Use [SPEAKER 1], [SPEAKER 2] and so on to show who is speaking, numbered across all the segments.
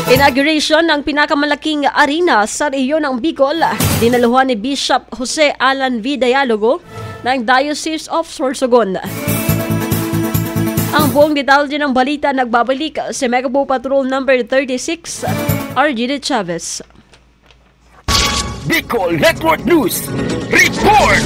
[SPEAKER 1] Inauguration ng pinakamalaking arena sa rehiyon ng Bicol, dinaluhan ni Bishop Jose Alan V. Dialogo ng Diocese of Sorsogon. Ang buong detalye ng balita nagbabalik si Megapo Patrol number 36, RG Chavez.
[SPEAKER 2] Bicol Network News Report!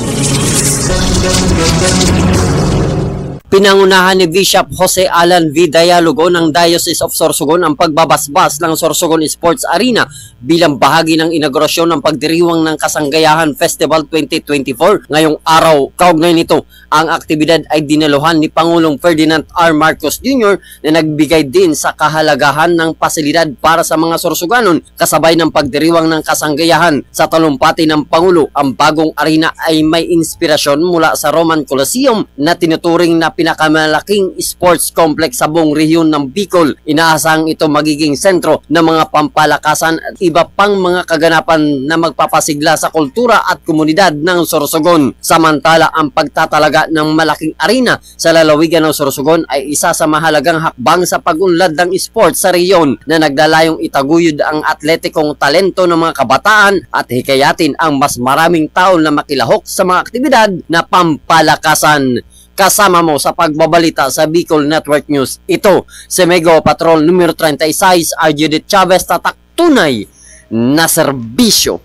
[SPEAKER 3] Pinangunahan ni Bishop Jose Alan V. Dialogo ng Diocese of Sorsogon ang pagbabasbas ng Sorsogon Sports Arena bilang bahagi ng inaugurasyon ng pagdiriwang ng Kasanggayahan Festival 2024. Ngayong araw, kaugnay nito, ang aktibidad ay dinaluhan ni Pangulong Ferdinand R. Marcos Jr. na nagbigay din sa kahalagahan ng pasilidad para sa mga Sorsoganon kasabay ng pagdiriwang ng Kasanggayahan. Sa talumpati ng Pangulo, ang bagong arena ay may inspirasyon mula sa Roman Colosseum na tinuturing na pinakamalaking sports complex sa buong rehiyon ng Bicol. Inaasahang ito magiging sentro ng mga pampalakasan at iba pang mga kaganapan na magpapasigla sa kultura at komunidad ng Sorsogon. Samantala, ang pagtatalaga ng malaking arena sa lalawigan ng Sorsogon ay isa sa mahalagang hakbang sa pag-unlad ng sports sa rehiyon na naglalayong itaguyod ang atletikong talento ng mga kabataan at hikayatin ang mas maraming tao na makilahok sa mga aktibidad na pampalakasan. Kasama mo sa pagbabalita sa Bicol Network News. Ito si Mega Patrol numero 36, RG Chavez, tatak tunay na serbisyo.